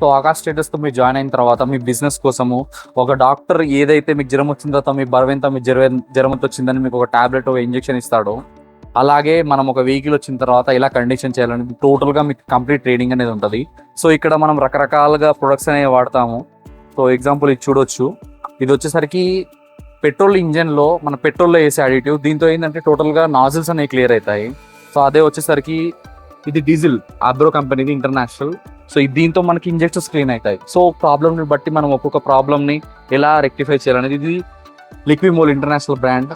So Akash స్టేటస్తో మీరు join అయిన తర్వాత మీ బిజినెస్ కోసము ఒక డాక్టర్ ఏదైతే మీకు జ్వరం వచ్చిన తర్వాత మీ బరువెంత మీ జ్వరం వచ్చిందని మీకు ఒక టాబ్లెట్ ఒక ఇంజెక్షన్ ఇస్తాడో, అలాగే మనం ఒక వెహికల్ వచ్చిన తర్వాత ఇలా కండిషన్ చేయాలని టోటల్గా మీకు కంప్లీట్ ట్రైనింగ్ అనేది ఉంటుంది. సో ఇక్కడ మనం రకరకాలుగా ప్రొడక్ట్స్ అనేవి వాడతాము. సో ఎగ్జాంపుల్ ఇది చూడొచ్చు. ఇది వచ్చేసరికి పెట్రోల్ ఇంజన్లో మన పెట్రోల్లో వేసే అడిటివ్. దీంతో ఏంటంటే టోటల్గా నాజిల్స్ అనేవి క్లియర్ అవుతాయి. సో అదే వచ్చేసరికి ఇది డీజిల్ అబ్రో కంపెనీది ఇంటర్నేషనల్. సో దీంతో మనకి ఇంజెక్షన్స్ క్లీన్ అవుతాయి. సో ప్రాబ్లమ్ని బట్టి మనం ఒక్కొక్క ప్రాబ్లమ్ని ఎలా రెక్టిఫై చేయాలనేది. ఇది లిక్విమోల్ ఇంటర్నేషనల్ బ్రాండ్.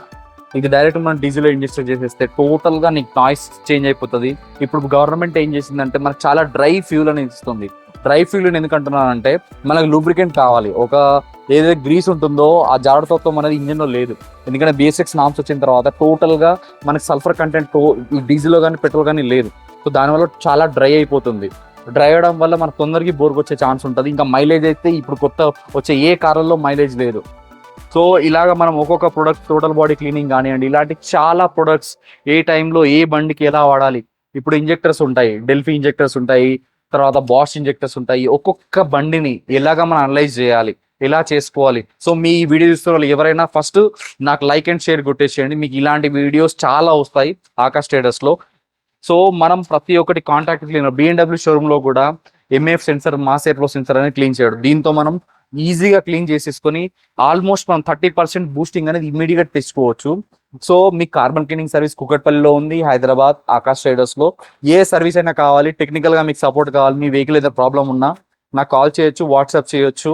ఇది డైరెక్ట్ మనం డీజిల్లో ఇంజెక్షన్ చేసేస్తే టోటల్గా నీకు నాయిస్ చేంజ్ అయిపోతుంది. ఇప్పుడు గవర్నమెంట్ ఏం చేసిందంటే మనకు చాలా డ్రై ఫ్యూల్ అనేది ఇస్తుంది. డ్రై ఫ్యూల్ ఎందుకు అంటున్నానంటే మనకు లూబ్రికెంట్ కావాలి. ఒక ఏదైతే గ్రీస్ ఉంటుందో ఆ జాడతత్వం అనేది ఇంజన్లో లేదు. ఎందుకంటే BS6 నామ్స్ వచ్చిన తర్వాత టోటల్గా మనకి సల్ఫర్ కంటెంట్ డీజిల్లో కానీ పెట్రోల్ కానీ లేదు. సో దానివల్ల చాలా డ్రై అయిపోతుంది. డ్రై అవడం వల్ల మనకు తొందరగా బోర్కి వచ్చే ఛాన్స్ ఉంటుంది. ఇంకా మైలేజ్ అయితే ఇప్పుడు కొత్త వచ్చే ఏ కార్లలో మైలేజ్ లేదు. సో ఇలాగ మనం ఒక్కొక్క ప్రొడక్ట్ టోటల్ బాడీ క్లీనింగ్ కానివ్వండి, ఇలాంటి చాలా ప్రొడక్ట్స్ ఏ టైంలో ఏ బండికి ఎలా వాడాలి. ఇప్పుడు ఇంజెక్టర్స్ ఉంటాయి, డెల్ఫీ ఇంజెక్టర్స్ ఉంటాయి, తర్వాత బాష్ ఇంజెక్టర్స్ ఉంటాయి. ఒక్కొక్క బండిని ఎలాగ మనం అనలైజ్ చేయాలి, ఎలా చేసుకోవాలి. సో మీ వీడియో చూస్తున్న వాళ్ళు ఎవరైనా ఫస్ట్ నాకు లైక్ అండ్ షేర్ కొట్టేసేయండి. మీకు ఇలాంటి వీడియోస్ చాలా వస్తాయి ఆకాష్ స్టేటస్లో. సో మనం ప్రతి ఒక్కటి కాంటాక్ట్ క్లీనర్ BMW షోరూంలో కూడా MAF sensor, mass air sensor అనేది క్లీన్ చేయడం. దీంతో మనం ఈజీగా క్లీన్ చేసేసుకొని ఆల్మోస్ట్ మనం 30% బూస్టింగ్ అనేది ఇమీడియట్ తెచ్చుకోవచ్చు. సో మీకు కార్బన్ క్లీనింగ్ సర్వీస్ కుకట్పల్లిలో ఉంది, హైదరాబాద్ ఆకాష్ ట్రేడర్స్లో. ఏ సర్వీస్ అయినా కావాలి, టెక్నికల్గా మీకు సపోర్ట్ కావాలి, మీ వెహికల్ ఏదైనా ప్రాబ్లం ఉన్నా నాకు కాల్ చేయొచ్చు, వాట్సాప్ చేయొచ్చు.